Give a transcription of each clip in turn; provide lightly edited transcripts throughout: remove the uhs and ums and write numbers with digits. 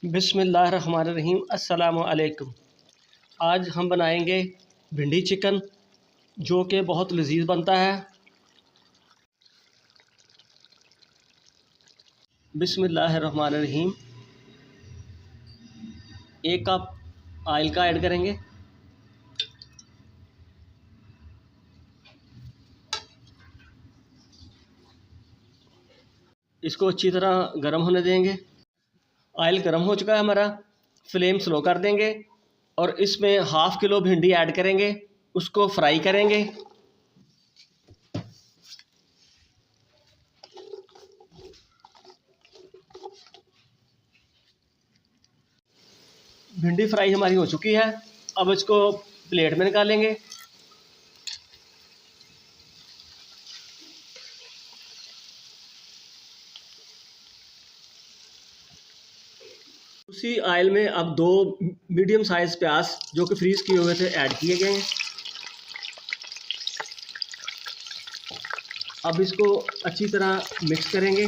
बिस्मिल्लाहिर्रहमानिर्रहीम। अस्सलामु अलैकुम। आज हम बनाएंगे भिंडी चिकन, जो कि बहुत लजीज बनता है। बिस्मिल्लाहिर्रहमानिर्रहीम। 1 कप ऑयल का ऐड करेंगे। इसको अच्छी तरह गर्म होने देंगे। ऑयल गर्म हो चुका है हमारा, फ्लेम स्लो कर देंगे और इसमें ½ किलो भिंडी ऐड करेंगे। उसको फ्राई करेंगे। भिंडी फ्राई हमारी हो चुकी है। अब इसको प्लेट में निकालेंगे। उसी ऑयल में अब 2 मीडियम साइज़ प्याज जो कि फ्रीज़ किए हुए थे ऐड किए गए हैं। अब इसको अच्छी तरह मिक्स करेंगे।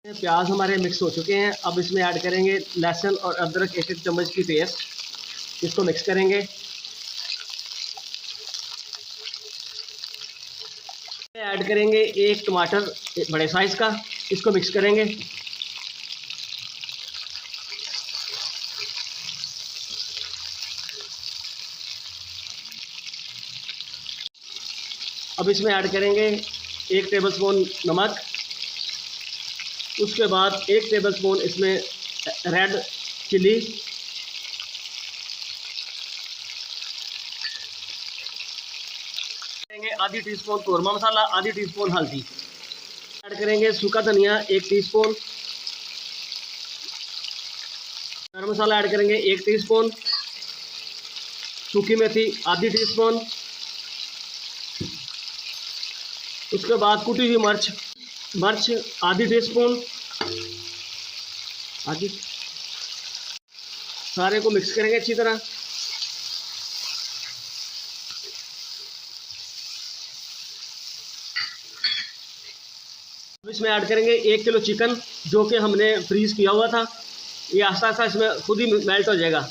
प्याज हमारे मिक्स हो चुके हैं। अब इसमें ऐड करेंगे लहसुन और अदरक 1-1 चम्मच की पेस्ट। इसको मिक्स करेंगे। ऐड करेंगे 1 टमाटर बड़े साइज़ का। इसको मिक्स करेंगे। अब इसमें ऐड करेंगे 1 टेबलस्पून नमक। उसके बाद 1 टेबलस्पून इसमें रेड चिली, आधी टीस्पून कौरमा मसाला, आधी टीस्पून हल्दी ऐड करेंगे। सूखा धनिया 1 टीस्पून, गरम मसाला ऐड करेंगे 1 टीस्पून, सूखी मेथी आधी टीस्पून। उसके बाद कुटी हुई मिर्च आधी टीस्पून, आधी। सारे को मिक्स करेंगे अच्छी तरह। इसमें ऐड करेंगे 1 किलो चिकन जो कि हमने फ्रीज़ किया हुआ था। ये आस्ता आस्ता इसमें खुद ही मेल्ट हो जाएगा।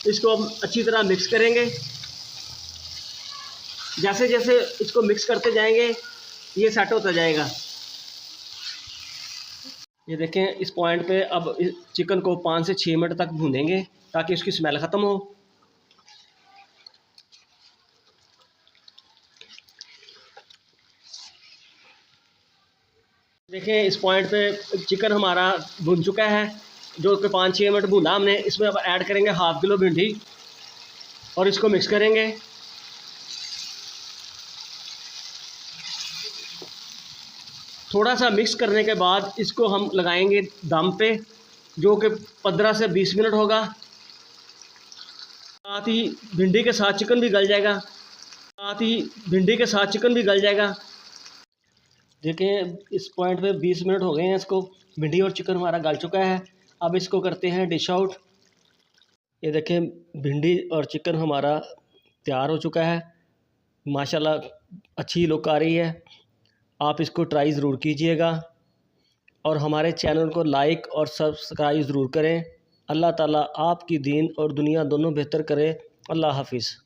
इसको हम अच्छी तरह मिक्स करेंगे। जैसे जैसे इसको मिक्स करते जाएंगे ये सेट होता जाएगा। ये देखें, इस पॉइंट पे अब इस चिकन को 5 से 6 मिनट तक भूनेंगे ताकि उसकी स्मेल ख़त्म हो। देखें, इस पॉइंट पे चिकन हमारा भुन चुका है, जो कि 5-6 मिनट भुना हमने। इसमें अब ऐड करेंगे ½ किलो भिंडी और इसको मिक्स करेंगे। थोड़ा सा मिक्स करने के बाद इसको हम लगाएंगे दम पे, जो कि 15 से 20 मिनट होगा। साथ ही भिंडी के साथ चिकन भी गल जाएगा। देखें, इस पॉइंट पे 20 मिनट हो गए हैं। इसको भिंडी और चिकन हमारा गल चुका है। अब इसको करते हैं डिश आउट। ये देखें, भिंडी और चिकन हमारा तैयार हो चुका है। माशाल्लाह अच्छी लुक आ रही है। आप इसको ट्राई ज़रूर कीजिएगा और हमारे चैनल को लाइक और सब्सक्राइब ज़रूर करें। अल्लाह ताला आपकी दीन और दुनिया दोनों बेहतर करे। अल्लाह हाफिज़।